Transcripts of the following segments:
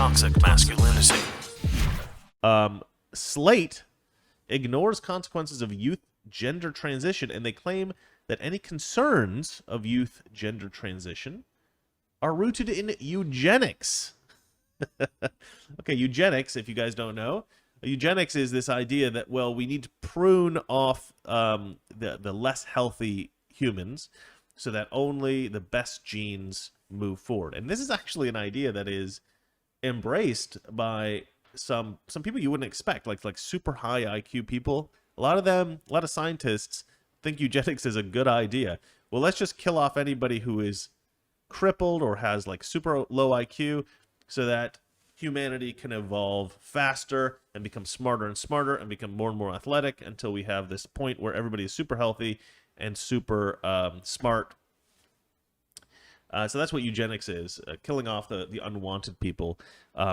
toxic masculinity. Slate ignores consequences of youth gender transition, and they claim that any concerns of youth gender transition are rooted in eugenics. Okay, eugenics, if you guys don't know, eugenics is this idea that, well, we need to prune off the less healthy humans so that only the best genes move forward. And this is actually an idea that is embraced by some people you wouldn't expect, like super high IQ people. A lot of scientists think eugenics is a good idea. Well, let's just kill off anybody who is crippled or has like super low IQ so that humanity can evolve faster and become smarter and smarter and become more and more athletic until we have this point where everybody is super healthy and super smart. So that's what eugenics is, killing off the unwanted people.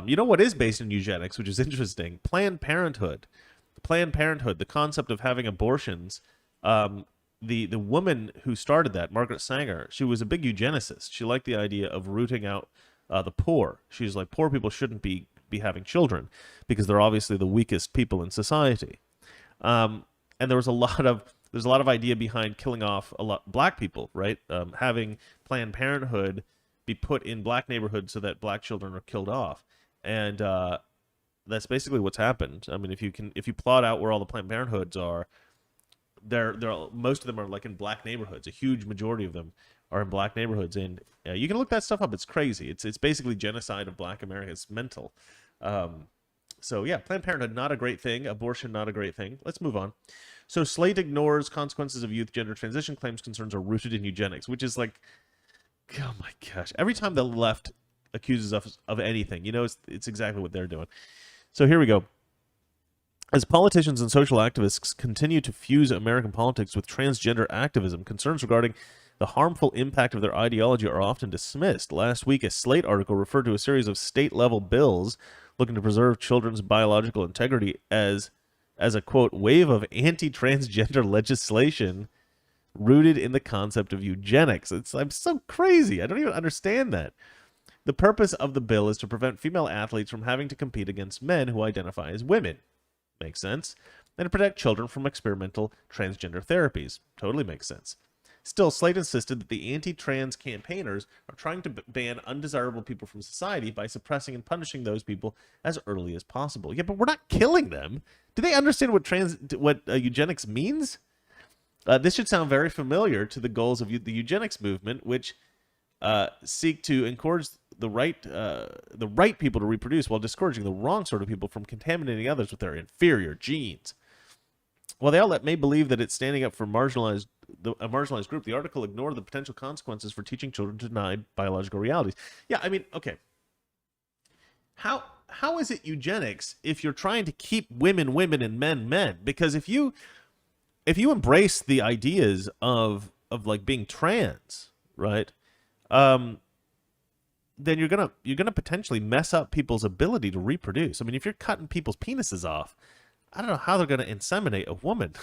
You know what is based in eugenics, which is interesting? Planned Parenthood. Planned Parenthood, the concept of having abortions. The woman who started that, Margaret Sanger, she was a big eugenicist. She liked the idea of rooting out the poor. She's like, poor people shouldn't be having children because they're obviously the weakest people in society. And there's a lot of idea behind killing off black people, right? Having Planned Parenthood be put in black neighborhoods so that black children are killed off, and that's basically what's happened. I mean, if you plot out where all the Planned Parenthoods are, most of them are like in black neighborhoods. A huge majority of them are in black neighborhoods, and you can look that stuff up. It's crazy. It's basically genocide of Black America. It's mental. So yeah, Planned Parenthood, not a great thing. Abortion, not a great thing. Let's move on. So Slate ignores consequences of youth gender transition, claims concerns are rooted in eugenics, which is like, oh my gosh. Every time the left accuses us of anything, it's exactly what they're doing. So here we go. As politicians and social activists continue to fuse American politics with transgender activism, concerns regarding the harmful impact of their ideology are often dismissed. Last week, a Slate article referred to a series of state-level bills looking to preserve children's biological integrity as a, quote, wave of anti-transgender legislation rooted in the concept of eugenics. I'm so crazy. I don't even understand that. The purpose of the bill is to prevent female athletes from having to compete against men who identify as women. Makes sense. And to protect children from experimental transgender therapies. Totally makes sense. Still, Slate insisted that the anti-trans campaigners are trying to ban undesirable people from society by suppressing and punishing those people as early as possible. Yeah, but we're not killing them. Do they understand what eugenics means? This should sound very familiar to the goals of the eugenics movement, which seek to encourage the right people to reproduce while discouraging the wrong sort of people from contaminating others with their inferior genes. While the outlet may believe that it's standing up for a marginalized group, the article ignored the potential consequences for teaching children to deny biological realities. Yeah, I mean, okay. How is it eugenics if you're trying to keep women women and men men? Because if you embrace the ideas of like being trans, right? Then you're gonna potentially mess up people's ability to reproduce. I mean, if you're cutting people's penises off, I don't know how they're gonna inseminate a woman.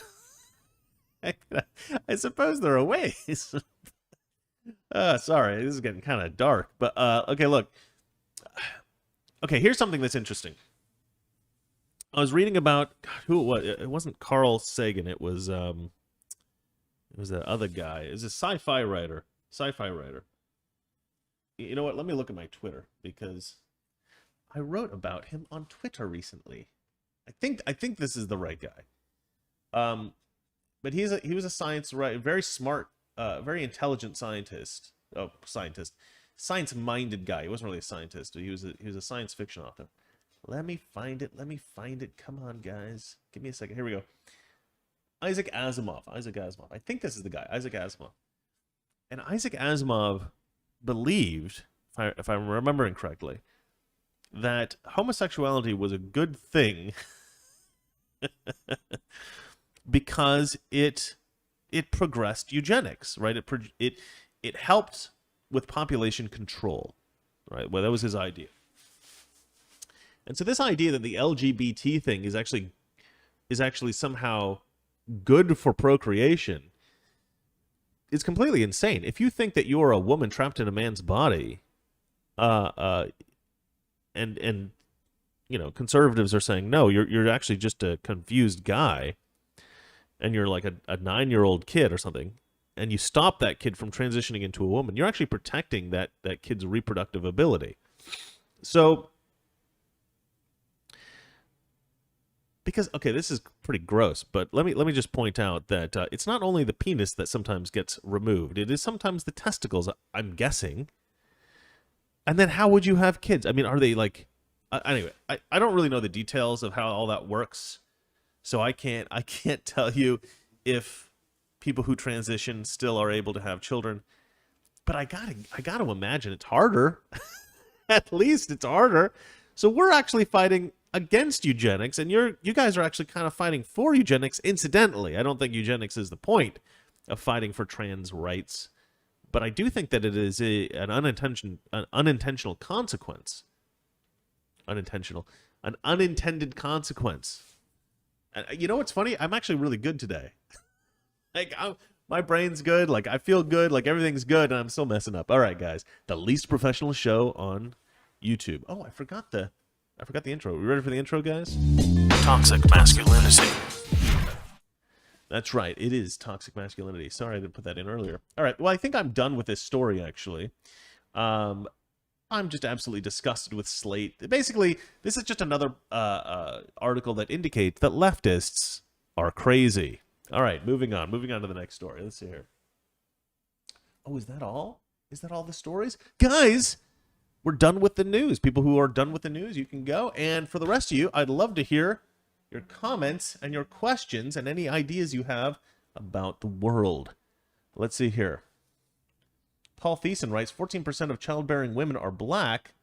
I suppose there are ways. Sorry, this is getting kind of dark, but okay, look. Okay, here's something that's interesting. I was reading about who it was. It wasn't Carl Sagan. It was that other guy. It was a sci-fi writer. You know what? Let me look at my Twitter because I wrote about him on Twitter recently. I think this is the right guy. But he was a science writer, very smart, very intelligent scientist. Science-minded guy. He wasn't really a scientist. He was a science fiction author. Let me find it. Come on, guys. Give me a second. Here we go. Isaac Asimov. I think this is the guy, Isaac Asimov. And Isaac Asimov believed, if I'm remembering correctly, that homosexuality was a good thing because it progressed eugenics, right? It helped with population control, right? Well, that was his idea. And so this idea that the LGBT thing is actually somehow good for procreation is completely insane. If you think that you're a woman trapped in a man's body, and conservatives are saying no, you're actually just a confused guy, and you're like a 9-year-old kid or something, and you stop that kid from transitioning into a woman, you're actually protecting that kid's reproductive ability. So, because okay, this is pretty gross, but let me just point out that it's not only the penis that sometimes gets removed; it is sometimes the testicles. I'm guessing. And then how would you have kids? I mean, are they like? Anyway, I don't really know the details of how all that works, so I can't tell you if people who transition still are able to have children. But I gotta imagine it's harder. At least it's harder. So we're actually fighting against eugenics, and you guys are actually kind of fighting for eugenics. Incidentally, I don't think eugenics is the point of fighting for trans rights, but I do think that it is an unintentional consequence. An unintended consequence. And you know what's funny? I'm actually really good today. Like my brain's good. Like I feel good. Like everything's good, and I'm still messing up. All right, guys, the least professional show on YouTube. Oh, I forgot the intro. We ready for the intro, guys? Toxic masculinity. That's right. It is toxic masculinity. Sorry I didn't put that in earlier. All right. Well, I think I'm done with this story, actually. I'm just absolutely disgusted with Slate. Basically, this is just another article that indicates that leftists are crazy. All right, moving on. Moving on to the next story. Let's see here. Oh, is that all? Is that all the stories? Guys, we're done with the news. People who are done with the news, you can go. And for the rest of you, I'd love to hear your comments and your questions and any ideas you have about the world. Let's see here. Paul Thiessen writes, 14% of childbearing women are black,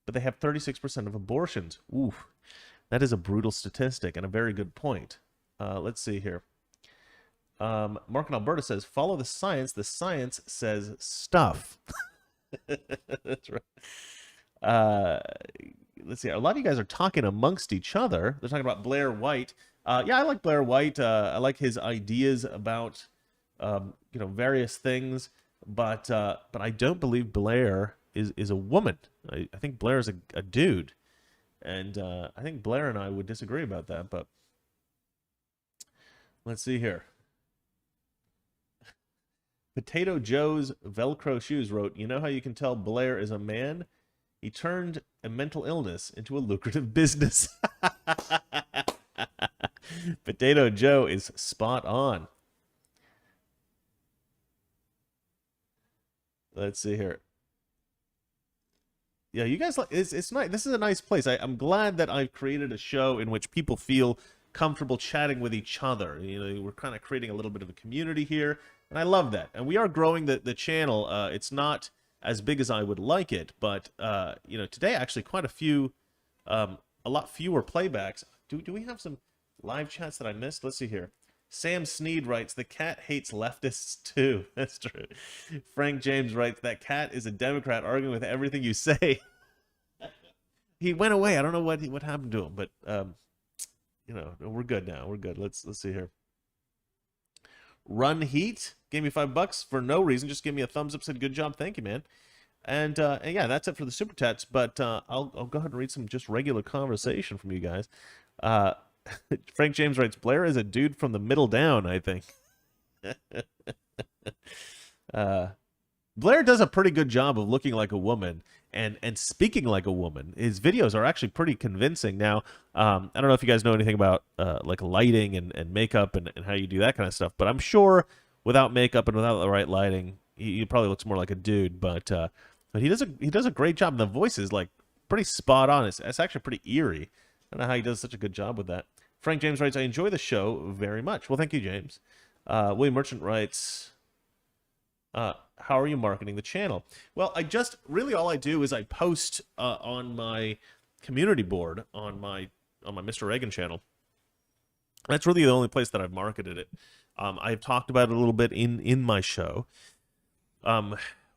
but they have 36% of abortions. Ooh, that is a brutal statistic and a very good point. Let's see here. Mark in Alberta says, follow the science. The science says stuff. That's right. Let's see. A lot of you guys are talking amongst each other. They're talking about Blair White. Yeah, I like Blair White. I like his ideas about various things. But I don't believe Blair is a woman. I think Blair is a dude, and I think Blair and I would disagree about that. But let's see here. Potato Joe's Velcro Shoes wrote, you know how you can tell Blair is a man? He turned a mental illness into a lucrative business. Potato Joe is spot on. Let's see here. Yeah, you guys, it's nice. This is a nice place. I'm glad that I've created a show in which people feel comfortable chatting with each other. We're kind of creating a little bit of a community here, and I love that. And we are growing the channel. It's not as big as I would like it, but today actually quite a lot fewer playbacks. Do we have some live chats that I missed? Let's see here. Sam Sneed writes, the cat hates leftists too. That's true. Frank James writes, that cat is a Democrat arguing with everything you say. He went away. I don't know what happened to him, but we're good now. We're good. Let's see here. Run Heat gave me $5 for no reason. Just give me a thumbs up. Said good job. Thank you, man. And yeah, that's it for the super chats. But I'll go ahead and read some just regular conversation from you guys. Frank James writes, Blair is a dude from the middle down, I think. Blair does a pretty good job of looking like a woman and speaking like a woman. His videos are actually pretty convincing. Now, I don't know if you guys know anything about like lighting and makeup and how you do that kind of stuff, but I'm sure without makeup and without the right lighting, he probably looks more like a dude. But he does a great job, and the voice is like pretty spot on. It's actually pretty eerie. I don't know how he does such a good job with that. Frank James writes, I enjoy the show very much. Well, thank you, James. William Merchant writes, how are you marketing the channel? Well, all I do is I post on my community board on my Mr. Reagan channel. That's really the only place that I've marketed it. I've talked about it a little bit in my show.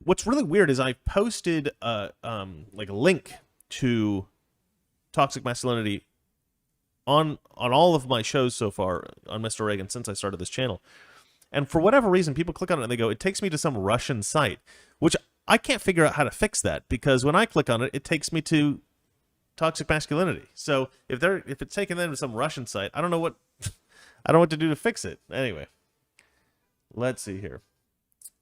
What's really weird is I've posted like a link to toxic masculinity on all of my shows so far on Mr. Reagan since I started this channel. And for whatever reason, people click on it and they go, it takes me to some Russian site, which I can't figure out how to fix that, because when I click on it, it takes me to toxic masculinity. So if it's taken them to some Russian site, I don't know what I don't know what to do to fix it. Anyway, let's see here.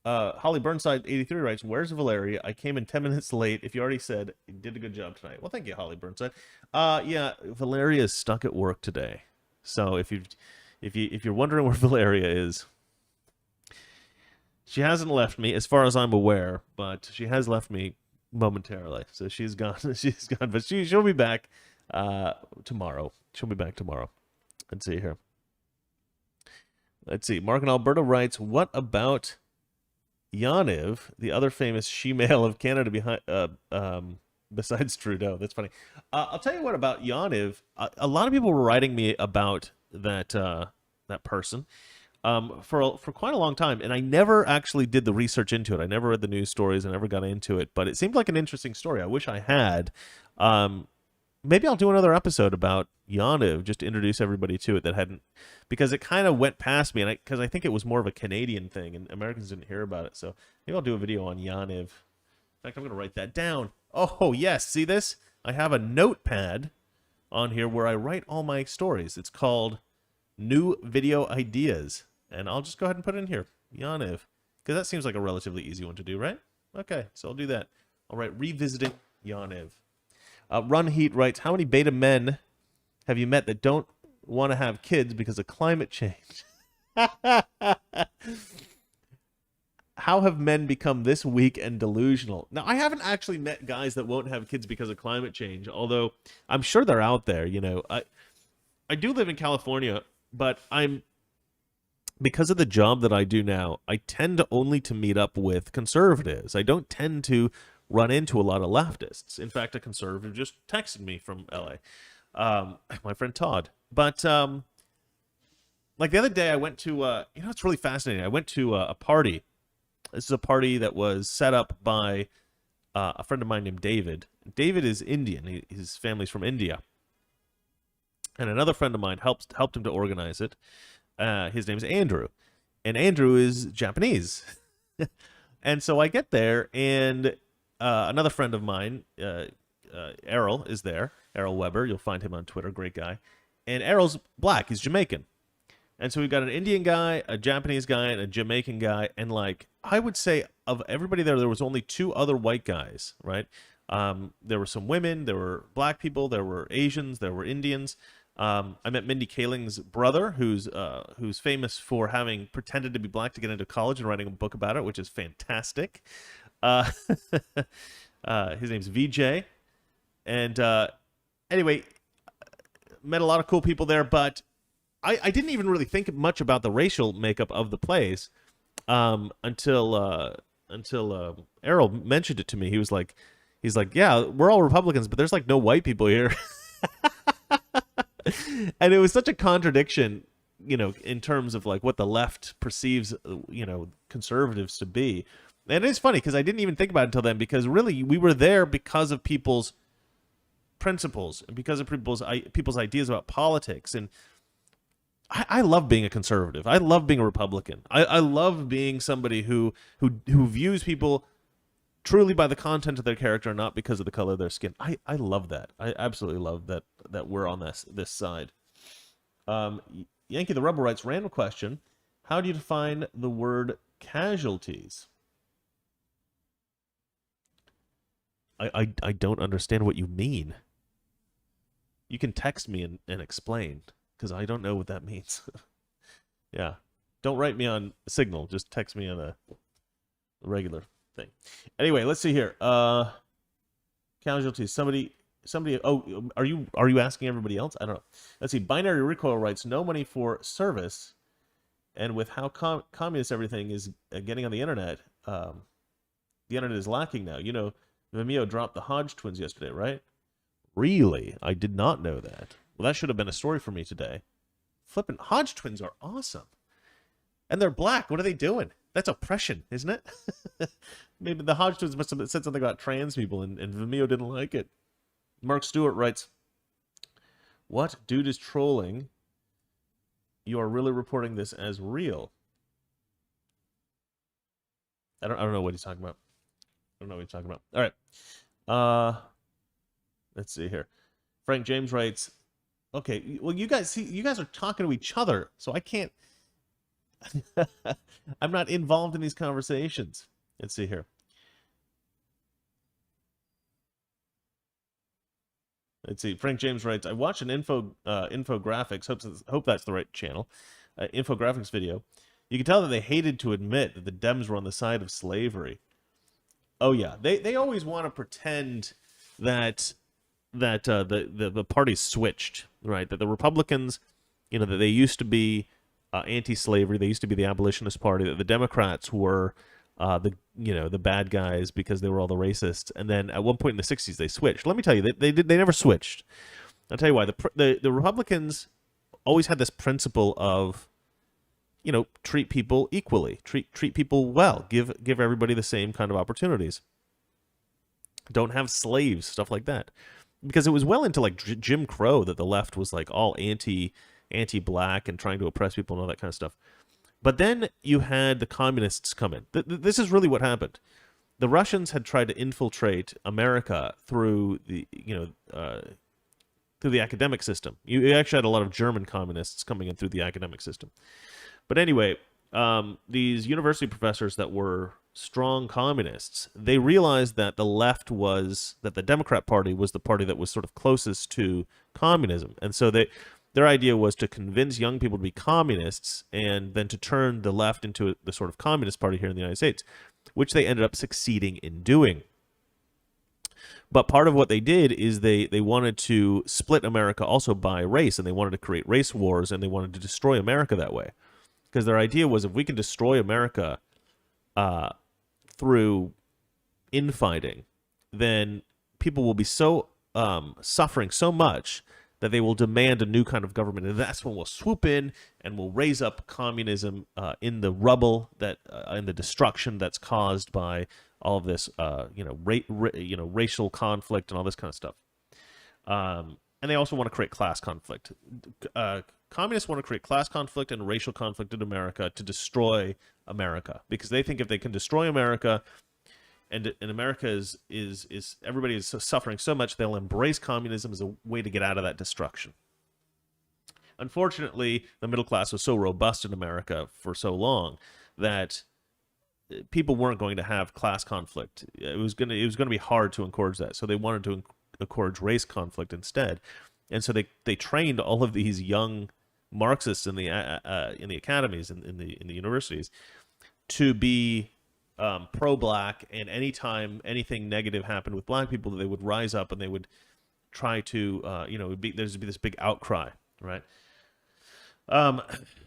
Holly Burnside 83 writes, "Where's Valeria? I came in 10 minutes late. If you already said you did a good job tonight." Well, thank you, Holly Burnside. Yeah, Valeria is stuck at work today. So if you're wondering where Valeria is, she hasn't left me as far as I'm aware, but she has left me momentarily. So she's gone. She's gone, but she'll be back tomorrow. She'll be back tomorrow. Let's see here. Let's see. Mark in Alberta writes, "What about Yaniv, the other famous she-male of Canada besides Trudeau?" That's funny. I'll tell you what about Yaniv. A lot of people were writing me about that person for quite a long time, and I never actually did the research into it. I never read the news stories. I never got into it, but it seemed like an interesting story. I wish I had. Maybe I'll do another episode about Yaniv, just to introduce everybody to it that hadn't, because it kind of went past me, and because I think it was more of a Canadian thing, and Americans didn't hear about it. So maybe I'll do a video on Yaniv. In fact, I'm going to write that down. Oh, yes. See this? I have a notepad on here where I write all my stories. It's called New Video Ideas, and I'll just go ahead and put it in here, Yaniv, because that seems like a relatively easy one to do, right? Okay, so I'll do that. All right, revisiting Yaniv. Run Heat writes, "How many beta men have you met that don't want to have kids because of climate change?" How have men become this weak and delusional? Now, I haven't actually met guys that won't have kids because of climate change, although I'm sure they're out there. You know, I do live in California, but because of the job that I do now, I tend to only to meet up with conservatives. I don't tend to run into a lot of leftists. In fact, a conservative just texted me from LA, my friend Todd. But like the other day, I went to it's really fascinating. I went to a party. This is a party that was set up by a friend of mine named David. David is Indian. His family's from India, and another friend of mine helped him to organize it. His name's Andrew, and Andrew is Japanese. And so I get there, and another friend of mine, Errol, is there. Errol Weber. You'll find him on Twitter. Great guy. And Errol's black. He's Jamaican. And so we've got an Indian guy, a Japanese guy, and a Jamaican guy. And like, I would say of everybody there was only two other white guys, right? There were some women, there were black people, there were Asians, there were Indians. I met Mindy Kaling's brother, who's famous for having pretended to be black to get into college and writing a book about it, which is fantastic. His name's VJ. And anyway, met a lot of cool people there, but I didn't even really think much about the racial makeup of the place until Errol mentioned it to me. He's like, "Yeah, we're all Republicans, but there's like no white people here." And it was such a contradiction, you know, in terms of like what the left perceives, you know, conservatives to be. And it's funny because I didn't even think about it until then, because really we were there because of people's principles and because of people's ideas about politics. And I love being a conservative. I love being a Republican. I love being somebody who views people truly by the content of their character, not because of the color of their skin. I love that. I absolutely love that we're on this side. Yankee the Rebel writes, "Random question. How do you define the word casualties?" I don't understand what you mean. You can text me and explain, because I don't know what that means. Yeah. Don't write me on Signal. Just text me on a regular thing. Anyway, let's see here. Casualties. Somebody. Oh, are you asking everybody else? I don't know. Let's see. Binary Recoil writes, "No money for service, and with how communist everything is getting on the internet, the internet is lacking now. You know, Vimeo dropped the Hodge twins yesterday, right?" Really? I did not know that. Well, that should have been a story for me today. Flippin' Hodge twins are awesome. And they're black. What are they doing? That's oppression, isn't it? Maybe the Hodge twins must have said something about trans people, and Vimeo didn't like it. Mark Stewart writes, "What? Dude is trolling. You are really reporting this as real." I don't know what he's talking about. I don't know what he's talking about. All right. Let's see here. Frank James writes, okay, well, you guys see, you guys are talking to each other, so I can't. I'm not involved in these conversations. Let's see here. Let's see. Frank James writes, I watched an infographics. Hope that's the right channel. Infographics video. You can tell that they hated to admit that the Dems were on the side of slavery. Oh yeah, they always want to pretend that the parties switched, right? That the Republicans, that they used to be anti-slavery, they used to be the abolitionist party. That the Democrats were the bad guys because they were all the racists. And then at one point in the '60s, they switched. Let me tell you, they never switched. I'll tell you why. The Republicans always had this principle of treat people equally, treat people well, give everybody the same kind of opportunities. Don't have slaves, stuff like that. Because it was well into like Jim Crow that the left was like all anti-black and trying to oppress people and all that kind of stuff. But then you had the communists come in. This is really what happened. The Russians had tried to infiltrate America through the academic system. You actually had a lot of German communists coming in through the academic system. But anyway, these university professors that were strong communists, they realized that that the Democrat Party was the party that was sort of closest to communism. And so their idea was to convince young people to be communists and then to turn the left into the sort of communist party here in the United States, which they ended up succeeding in doing. But part of what they did is they wanted to split America also by race, and they wanted to create race wars, and they wanted to destroy America that way. Because their idea was, if we can destroy America through infighting, then people will be so suffering so much that they will demand a new kind of government, and that's when we'll swoop in and we'll raise up communism in the rubble in the destruction that's caused by all of this, racial conflict and all this kind of stuff. And they also want to create class conflict. Communists want to create class conflict and racial conflict in America to destroy America, because they think if they can destroy America, and America is everybody is suffering so much, they'll embrace communism as a way to get out of that destruction. Unfortunately, the middle class was so robust in America for so long that people weren't going to have class conflict. It was going to be hard to encourage that. So they wanted to encourage race conflict instead. And so they trained all of these young Marxists in the academies, in the universities, to be pro-black, and anytime anything negative happened with black people, they would rise up and they would try to, there'd be this big outcry, right?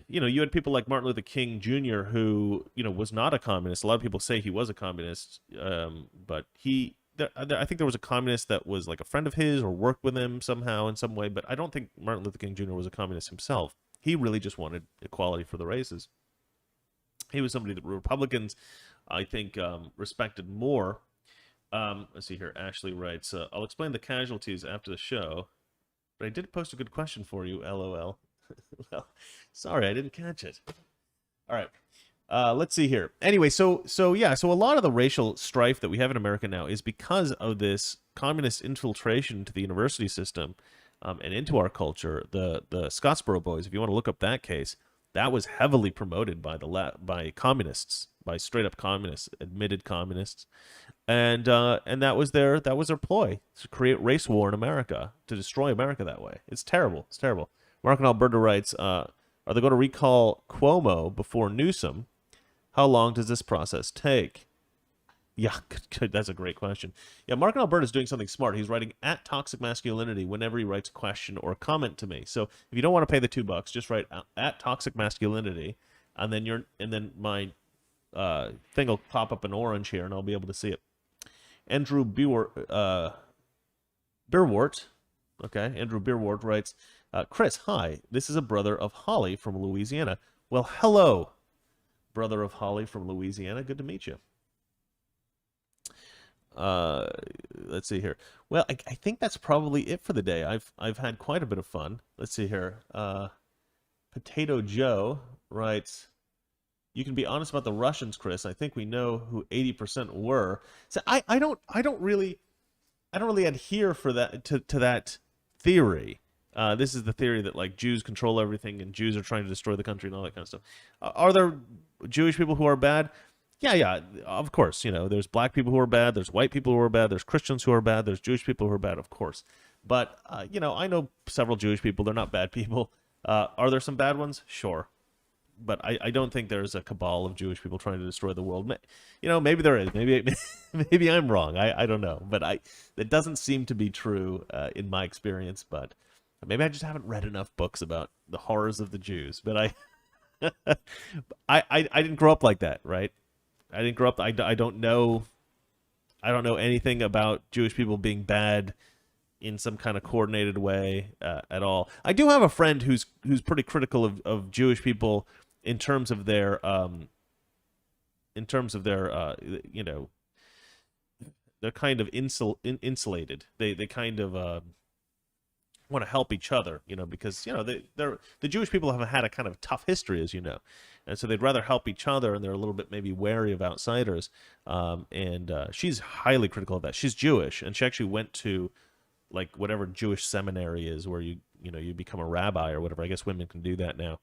You had people like Martin Luther King Jr., who, was not a communist. A lot of people say he was a communist, but I think there was a communist that was like a friend of his or worked with him somehow in some way, but I don't think Martin Luther King Jr. was a communist himself. He really just wanted equality for the races. He was somebody that Republicans, I think, respected more. Let's see here. Ashley writes, I'll explain the casualties after the show, but I did post a good question for you, LOL. Well, sorry, I didn't catch it. All right. Let's see here. Anyway, so a lot of the racial strife that we have in America now is because of this communist infiltration to the university system and into our culture. The Scottsboro Boys, if you want to look up that case, that was heavily promoted by communists, by straight up communists, admitted communists, and that was their ploy, to create race war in America, to destroy America that way. It's terrible. It's terrible. Mark and Alberta writes, are they going to recall Cuomo before Newsom? How long does this process take? Yeah, good. That's a great question. Yeah, Mark and Alberta is doing something smart. He's writing at Toxic Masculinity whenever he writes a question or comment to me. So if you don't want to pay the $2, just write at Toxic Masculinity, and then my thing will pop up in orange here, and I'll be able to see it. Andrew Beerwart, Andrew Beerwart writes, Chris, hi. This is a brother of Holly from Louisiana. Well, hello, brother of Holly from Louisiana. Good to meet you. Let's see here. Well, I think that's probably it for the day. I've had quite a bit of fun. Let's see here. Potato Joe writes, you can be honest about the Russians, Chris. I think we know who 80% were. So I don't really adhere for that to that theory. This is the theory that like Jews control everything and Jews are trying to destroy the country and all that kind of stuff. Are there Jewish people who are bad? Yeah, of course. There's black people who are bad. There's white people who are bad. There's Christians who are bad. There's Jewish people who are bad, of course. But, I know several Jewish people. They're not bad people. Are there some bad ones? Sure. But I don't think there's a cabal of Jewish people trying to destroy the world. Maybe there is. Maybe I'm wrong. I don't know. But it doesn't seem to be true in my experience. But maybe I just haven't read enough books about the horrors of the Jews. But I didn't grow up like that, right? I didn't grow up. I don't know anything about Jewish people being bad in some kind of coordinated way at all. I do have a friend who's pretty critical of Jewish people in terms of their they're kind of insulated. They kind of want to help each other, because the Jewish people have had a kind of tough history, as you know, and so they'd rather help each other, and they're a little bit maybe wary of outsiders. And she's highly critical of that. She's Jewish, and she actually went to like whatever Jewish seminary is where you become a rabbi or whatever. I guess women can do that now.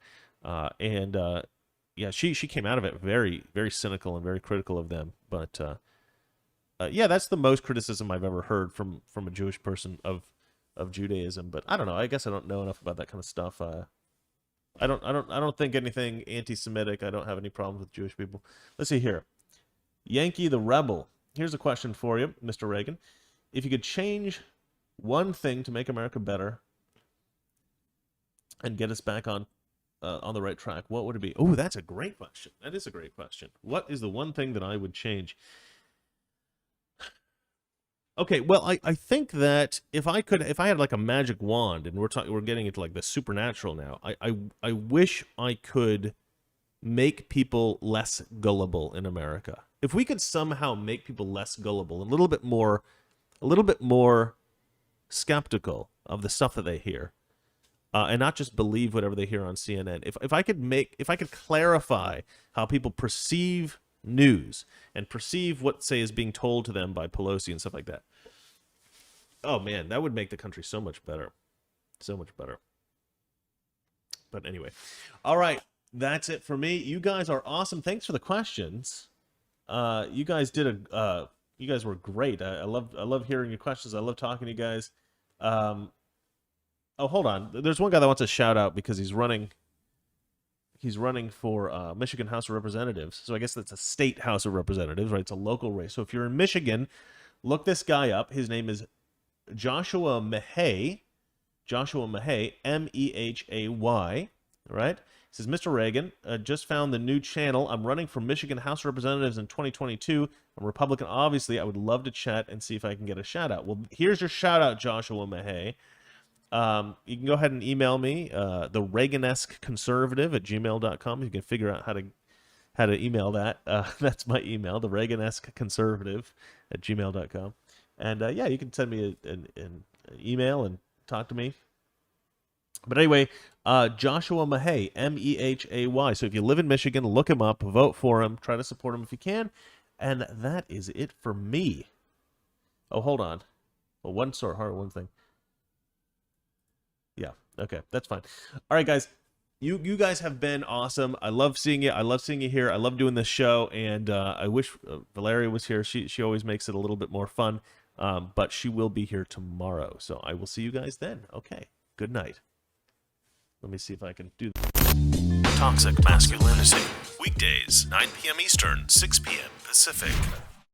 She came out of it very, very cynical and very critical of them. But that's the most criticism I've ever heard from a Jewish person of Judaism. But I don't know. I guess I don't know enough about that kind of stuff. I don't think anything anti-Semitic. I don't have any problems with Jewish people. Let's see here. Yankee the Rebel. Here's a question for you, Mr. Reagan. If you could change one thing to make America better and get us back on the right track, what would it be? Oh, that's a great question. That is a great question. What is the one thing that I would change? Okay, well, I think that if I had like a magic wand, and we're getting into like the supernatural now, I wish I could make people less gullible in America. If we could somehow make people less gullible, a little bit more skeptical of the stuff that they hear, and not just believe whatever they hear on CNN. If I could clarify how people perceive news and perceive what, say, is being told to them by Pelosi and stuff like that. Oh man, that would make the country so much better. So much better. But anyway. All right, that's it for me. You guys are awesome. Thanks for the questions. You guys you guys were great. I love hearing your questions. I love talking to you guys. Oh, hold on. There's one guy that wants a shout out because he's running for Michigan House of Representatives. So I guess that's a state House of Representatives, right? It's a local race. So if you're in Michigan, look this guy up. His name is Joshua Mehay. Joshua Mehay, Mehay, right? He says, Mr. Reagan, just found the new channel. I'm running for Michigan House of Representatives in 2022. I'm Republican, obviously. I would love to chat and see if I can get a shout out. Well, here's your shout out, Joshua Mehay. You can go ahead and email me, the Reaganesque Conservative at gmail.com. You can figure out how to email that. That's my email, the Reaganesque Conservative at gmail.com. And you can send me an email and talk to me. But anyway, Joshua Mehay, Mehay. So if you live in Michigan, look him up, vote for him, try to support him if you can. And that is it for me. Oh, hold on. Well, one thing. Yeah, okay, that's fine. All right, guys, you guys have been awesome. I love seeing you. I love seeing you here. I love doing this show, and I wish Valeria was here. She always makes it a little bit more fun, but she will be here tomorrow. So I will see you guys then. Okay, good night. Let me see if I can do Toxic Masculinity. Weekdays, 9 p.m. Eastern, 6 p.m. Pacific.